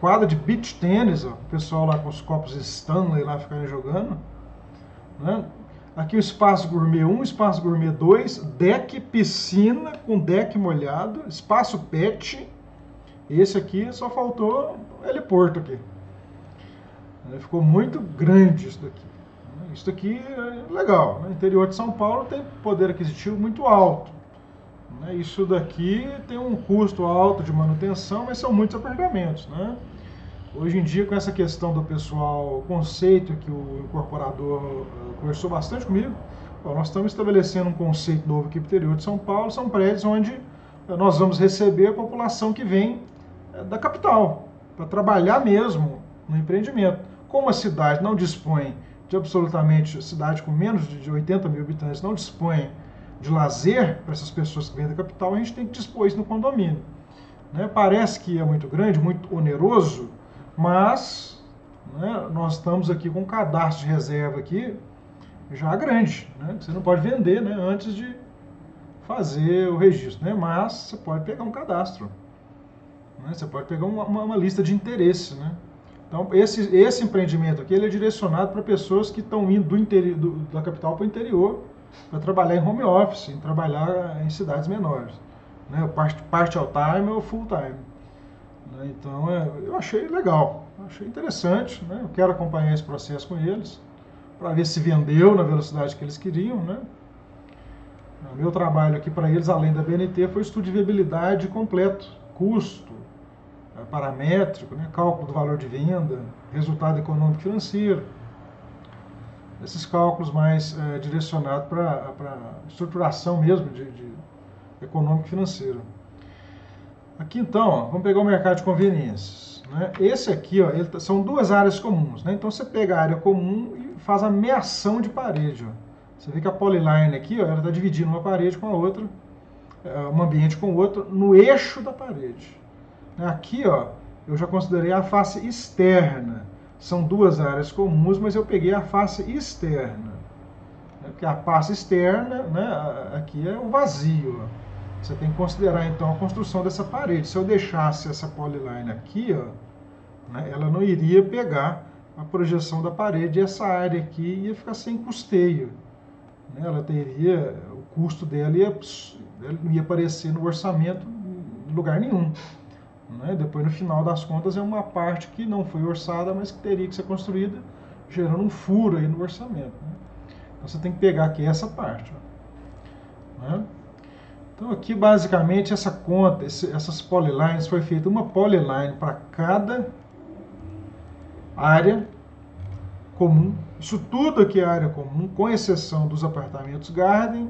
S1: quadra de beach tênis, ó, o pessoal lá com os copos Stanley lá ficarem jogando. Né? Aqui o espaço gourmet 1, espaço gourmet 2, deck, piscina com deck molhado, espaço pet. Esse aqui só faltou heliporto aqui. Ficou muito grande isso daqui. Isso aqui é legal. No interior de São Paulo tem poder aquisitivo muito alto. Isso daqui tem um custo alto de manutenção, mas são muitos apartamentos. Né? Hoje em dia, com essa questão do pessoal, o conceito que o incorporador conversou bastante comigo, nós estamos estabelecendo um conceito novo aqui no interior de São Paulo, são prédios onde nós vamos receber a população que vem da capital, para trabalhar mesmo no empreendimento. Como a cidade não dispõe de absolutamente, cidade com menos de 80 mil habitantes não dispõe de lazer para essas pessoas que vêm da capital, a gente tem que dispor isso no condomínio. Né? Parece que é muito grande, muito oneroso, mas, né, nós estamos aqui com um cadastro de reserva aqui já grande. Né? Você não pode vender, né, antes de fazer o registro, né? Mas você pode pegar um cadastro. Né? Você pode pegar uma lista de interesse. Né? Então, esse empreendimento aqui ele é direcionado para pessoas que estão indo da capital para o interior para trabalhar em home office, em trabalhar em cidades menores. Né? Part-time ou full-time. Né? Então, eu achei legal, achei interessante. Né? Eu quero acompanhar esse processo com eles, para ver se vendeu na velocidade que eles queriam. Né? O meu trabalho aqui para eles, além da BNT, foi estudo de viabilidade completo, custo, paramétrico, né? Cálculo do valor de venda, resultado econômico financeiro. Esses cálculos mais direcionados para estruturação mesmo de econômico financeiro. Aqui então, ó, vamos pegar o mercado de conveniências. Né? Esse aqui, ó, são 2 áreas comuns. Né? Então você pega a área comum e faz a meação de parede. Ó. Você vê que a polyline aqui, ó, ela está dividindo uma parede com a outra, um ambiente com o outro, no eixo da parede. Aqui, ó, eu já considerei a face externa. são duas áreas comuns, mas eu peguei a face externa. Porque a face externa, né, aqui é o vazio. Ó. Você tem que considerar, então, a construção dessa parede. Se eu deixasse essa polyline aqui, ó, né, ela não iria pegar a projeção da parede e essa área aqui ia ficar sem custeio. Né? Ela teria, o custo dela não ia aparecer no orçamento em lugar nenhum. Né? Depois, no final das contas, é uma parte que não foi orçada, mas que teria que ser construída, gerando um furo aí no orçamento. Né? Então, você tem que pegar aqui essa parte. Ó. Né? Então, aqui, basicamente, essa conta, essas polylines, foi feita uma polyline para cada área comum. Isso tudo aqui é área comum, com exceção dos apartamentos Garden,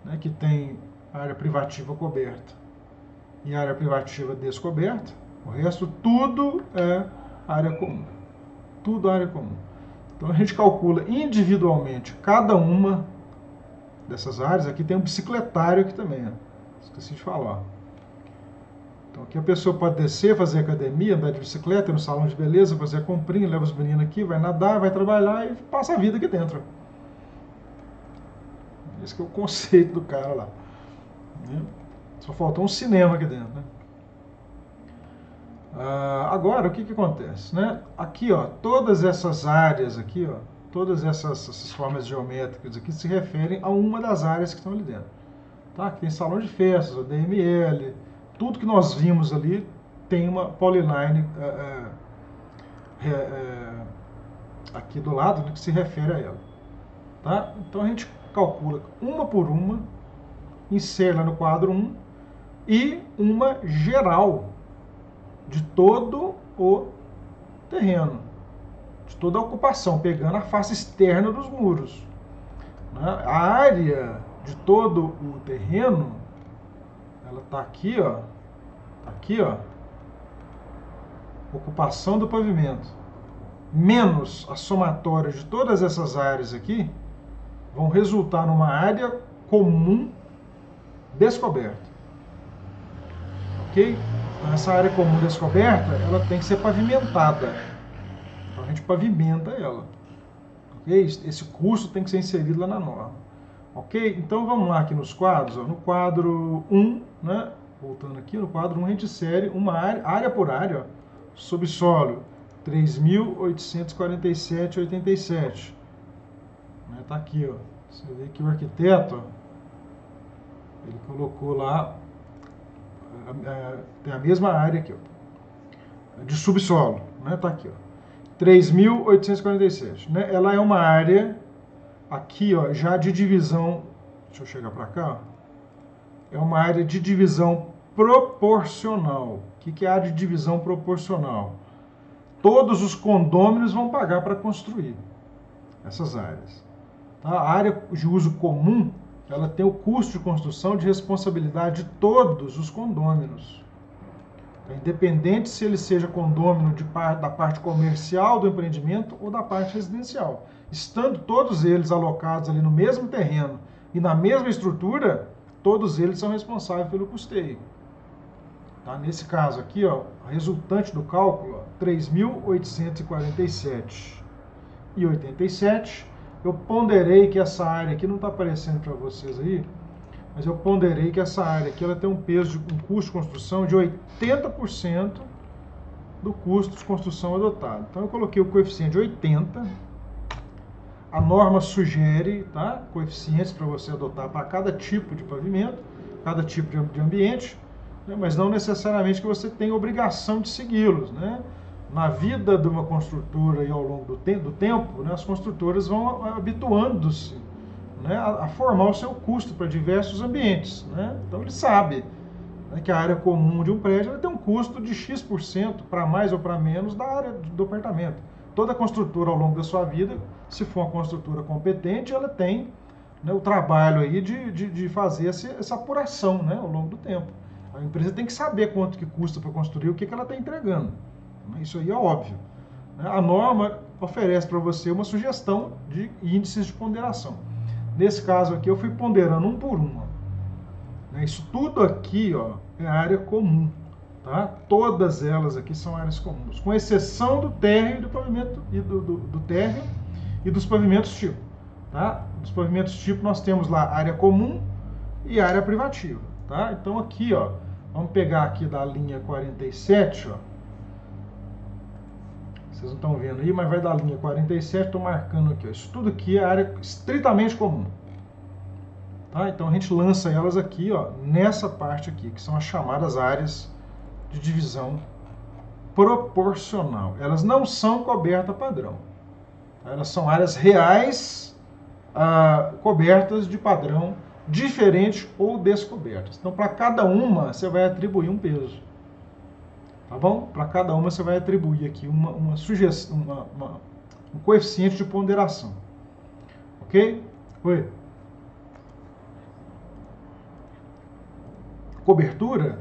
S1: né, que tem área privativa coberta e área privativa descoberta. O resto tudo é área comum. Tudo área comum. Então a gente calcula individualmente cada uma dessas áreas. Aqui tem um bicicletário aqui também, ó. Esqueci de falar. Então aqui a pessoa pode descer, fazer academia, andar de bicicleta, ir no salão de beleza, fazer a comprinha, leva os meninos aqui, vai nadar, vai trabalhar e passa a vida aqui dentro. Esse que é o conceito do cara lá. Só faltou um cinema aqui dentro, né? Agora, o que acontece? Né? Aqui, ó, todas essas áreas aqui, ó, todas essas formas geométricas aqui se referem a uma das áreas que estão ali dentro. Tá? Aqui tem salão de festas, o DML, tudo que nós vimos ali tem uma polyline aqui do lado, né, que se refere a ela. Tá? Então a gente calcula uma por uma, insere lá no quadro 1 e uma geral de todo o terreno, de toda a ocupação, pegando a face externa dos muros. Né? A área de todo o terreno, ela está aqui, ó, ocupação do pavimento, menos a somatória de todas essas áreas aqui, vão resultar numa área comum descoberta. Ok? Então, essa área comum descoberta, ela tem que ser pavimentada. Então a gente pavimenta ela. Ok? Esse custo tem que ser inserido lá na norma. Ok? Então vamos lá aqui nos quadros. Ó. No quadro 1, né? Voltando aqui, no quadro 1 a gente insere uma área por área, ó, subsolo 3.847,87. Está aqui, ó. Você vê que o arquiteto, ó, ele colocou lá, tem a mesma área aqui, ó, de subsolo, né? Tá aqui, ó, 3.847, né? Ela é uma área aqui, ó, já de divisão. Deixa eu chegar para cá. Ó. É uma área de divisão proporcional. O que é a área de divisão proporcional? Todos os condôminos vão pagar para construir essas áreas. Tá? A área de uso comum, ela tem o custo de construção de responsabilidade de todos os condôminos. Independente se ele seja condômino da parte comercial do empreendimento ou da parte residencial. Estando todos eles alocados ali no mesmo terreno e na mesma estrutura, todos eles são responsáveis pelo custeio. Tá? Nesse caso aqui, ó, a resultante do cálculo, 3.847,87. Eu ponderei que essa área aqui, não está aparecendo para vocês aí, mas eu ponderei que essa área aqui ela tem um custo de construção de 80% do custo de construção adotado. Então eu coloquei o coeficiente de 80. A norma sugere, tá, coeficientes para você adotar para cada tipo de pavimento, cada tipo de ambiente, né, mas não necessariamente que você tenha obrigação de segui-los, né? Na vida de uma construtora e ao longo do tempo, né, as construtoras vão habituando-se, né, a formar o seu custo para diversos ambientes. Né? Então ele sabe, né, que a área comum de um prédio ela tem um custo de X% para mais ou para menos da área do apartamento. Toda construtora ao longo da sua vida, se for uma construtora competente, ela tem, né, o trabalho aí de fazer essa apuração, né, ao longo do tempo. A empresa tem que saber quanto que custa para construir, o que ela está entregando. Isso aí é óbvio. A norma oferece para você uma sugestão de índices de ponderação. Nesse caso aqui, eu fui ponderando um por um. Ó. Isso tudo aqui, ó, é área comum. Tá? Todas elas aqui são áreas comuns, com exceção do térreo e do pavimento e do térreo e dos pavimentos tipo. Tá? Dos pavimentos tipo nós temos lá área comum e área privativa. Tá? Então aqui, ó, vamos pegar aqui da linha 47, ó. Vocês não estão vendo aí, mas vai da linha 47, estou marcando aqui, ó. Isso tudo aqui é área estritamente comum. Tá? Então a gente lança elas aqui, ó, nessa parte aqui, que são as chamadas áreas de divisão proporcional. Elas não são coberta padrão. Elas são áreas reais cobertas de padrão diferente ou descobertas. Então, para cada uma, você vai atribuir um peso. Tá bom? Para cada uma, você vai atribuir aqui uma sugestão, um coeficiente de ponderação. Ok? Oi. Cobertura.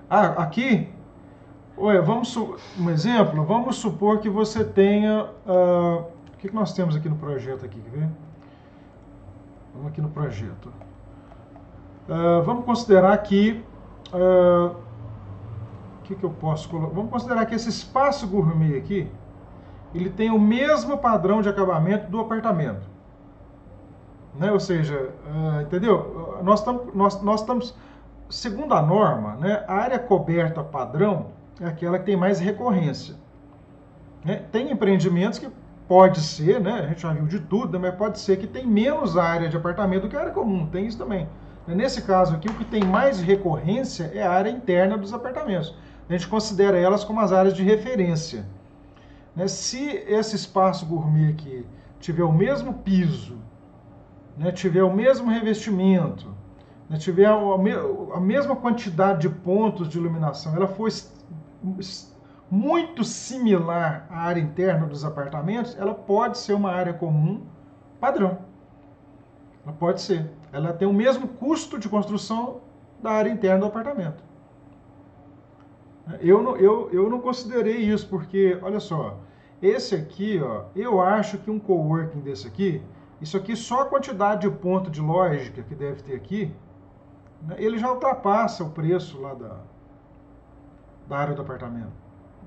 S1: Aqui, vamos um exemplo, vamos supor que você tenha, o que nós temos aqui no projeto aqui, quer ver? Vamos aqui no projeto. Vamos considerar que, o que eu posso colocar? Vamos considerar que esse espaço gourmet aqui, ele tem o mesmo padrão de acabamento do apartamento. Né? Ou seja, entendeu? Nós estamos, segundo a norma, né, a área coberta padrão é aquela que tem mais recorrência. Né? Tem empreendimentos que pode ser, né, a gente já viu de tudo, né, mas pode ser que tem menos área de apartamento do que a área comum, tem isso também. Nesse caso aqui, o que tem mais recorrência é a área interna dos apartamentos. A gente considera elas como as áreas de referência. Né? Se esse espaço gourmet aqui tiver o mesmo piso, né, tiver o mesmo revestimento, né, tiver a mesma quantidade de pontos de iluminação, ela for muito similar à área interna dos apartamentos, ela pode ser uma área comum padrão. Ela pode ser. Ela tem o mesmo custo de construção da área interna do apartamento. Eu não considerei isso, porque, olha só, esse aqui, ó, eu acho que um coworking desse aqui, isso aqui só a quantidade de ponto de lógica que deve ter aqui, né, ele já ultrapassa o preço lá da área do apartamento.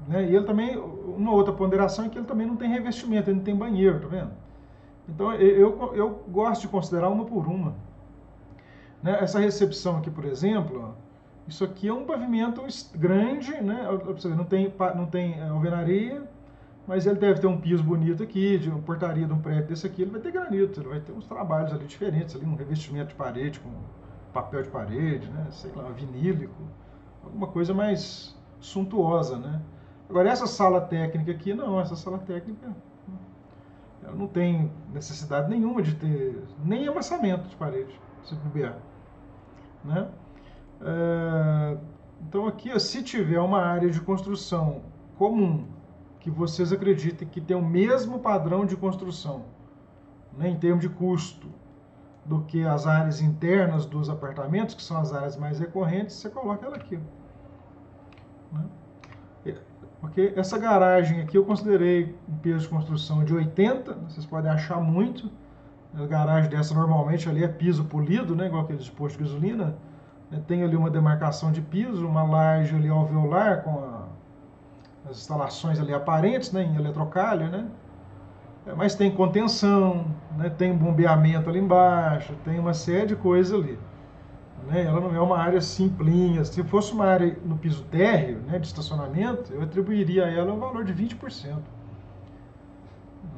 S1: Né? E ele também, uma outra ponderação é que ele também não tem revestimento, ele não tem banheiro, tá vendo? Então eu gosto de considerar uma por uma. Né? Essa recepção aqui, por exemplo, ó, isso aqui é um pavimento grande, né? Não tem alvenaria, mas ele deve ter um piso bonito aqui, de uma portaria de um prédio desse aqui, ele vai ter granito, ele vai ter uns trabalhos ali diferentes, ali, um revestimento de parede com papel de parede, né? Sei lá, vinílico, alguma coisa mais suntuosa, né? Agora, essa sala técnica aqui, não, essa sala técnica, ela não tem necessidade nenhuma de ter nem amassamento de parede, se bobear, né? Então aqui, ó, se tiver uma área de construção comum, que vocês acreditem que tem o mesmo padrão de construção, né, em termos de custo, do que as áreas internas dos apartamentos, que são as áreas mais recorrentes, você coloca ela aqui. Né? Porque essa garagem aqui eu considerei um peso de construção de 80, vocês podem achar muito. A garagem dessa normalmente ali é piso polido, né, igual aqueles de posto de gasolina. Tem ali uma demarcação de piso, uma laje ali alveolar com as instalações ali aparentes, né, em eletrocalha, né? Mas tem contenção, né, tem bombeamento ali embaixo, tem uma série de coisas ali. Né? Ela não é uma área simplinha. Se fosse uma área no piso térreo, né, de estacionamento, eu atribuiria a ela um valor de 20%.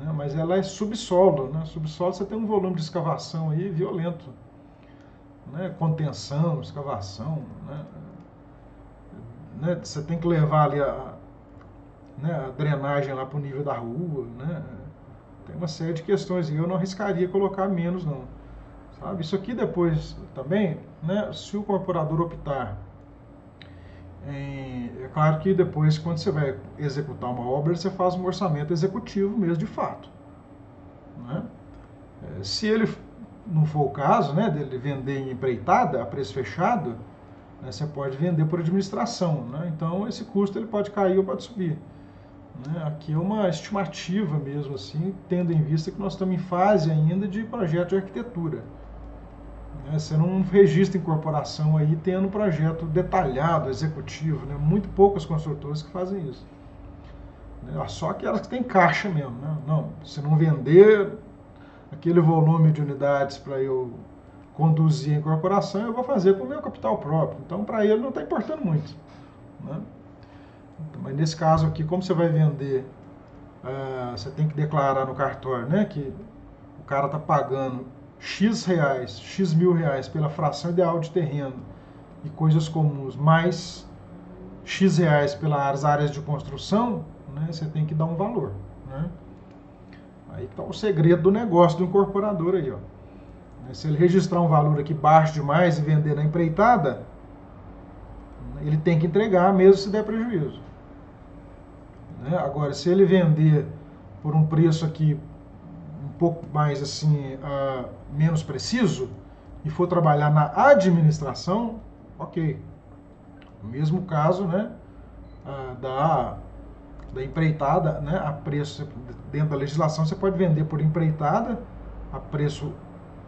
S1: Né? Mas ela é subsolo. Né? Subsolo você tem um volume de escavação aí violento. Né? Contenção, escavação. Né? Você tem que levar ali a drenagem lá para o nível da rua. Né? Tem uma série de questões e eu não arriscaria colocar menos, não. Sabe? Isso aqui depois também, né, se o incorporador optar, é claro que depois, quando você vai executar uma obra, você faz um orçamento executivo mesmo de fato. Né? Se ele não for o caso, né, dele vender em empreitada, a preço fechado, né, você pode vender por administração. Né? Então esse custo ele pode cair ou pode subir. Né? Aqui é uma estimativa mesmo, assim, tendo em vista que nós estamos em fase ainda de projeto de arquitetura. Né? Você não registra incorporação aí tendo um projeto detalhado, executivo, né? Muito poucas construtoras que fazem isso. Né? Só aquelas que têm caixa mesmo. Né? Não, se não vender aquele volume de unidades para eu conduzir a incorporação, eu vou fazer com o meu capital próprio. Então, para ele não está importando muito. Né? Mas nesse caso aqui, como você vai vender, você tem que declarar no cartório, né, que o cara está pagando X reais, X mil reais pela fração ideal de terreno e coisas comuns, mais X reais pelas áreas de construção, né, você tem que dar um valor. Né? Aí está o segredo do negócio do incorporador aí, ó. Se ele registrar um valor aqui baixo demais e vender na empreitada, ele tem que entregar mesmo se der prejuízo. Né? Agora, se ele vender por um preço aqui um pouco mais assim, menos preciso, e for trabalhar na administração, ok. No mesmo caso, né, da empreitada, né, a preço, dentro da legislação, você pode vender por empreitada a preço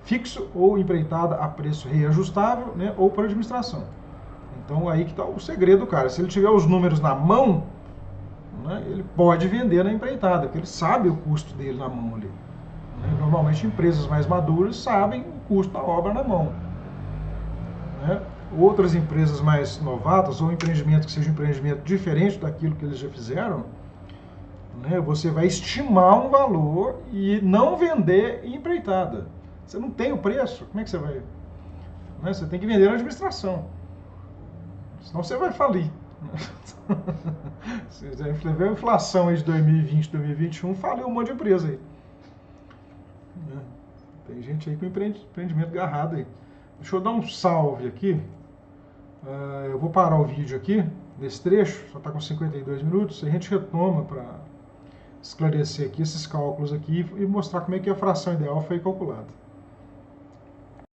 S1: fixo ou empreitada a preço reajustável, né, ou por administração. Então aí que está o segredo, cara. Se ele tiver os números na mão, né, ele pode vender na empreitada, porque ele sabe o custo dele na mão ali. Né? Normalmente empresas mais maduras sabem o custo da obra na mão. Né? Outras empresas mais novatas ou empreendimento que seja um empreendimento diferente daquilo que eles já fizeram, né, você vai estimar um valor e não vender em empreitada. Você não tem o preço, como é que você vai? Né, você tem que vender na administração. Senão você vai falir. Se a inflação aí de 2020, 2021, faliu um monte de empresa aí. Tem gente aí com empreendimento agarrado aí. Deixa eu dar um salve aqui. Eu vou parar o vídeo aqui, nesse trecho, só está com 52 minutos. A gente retoma para esclarecer aqui esses cálculos aqui e mostrar como é que a fração ideal foi calculada.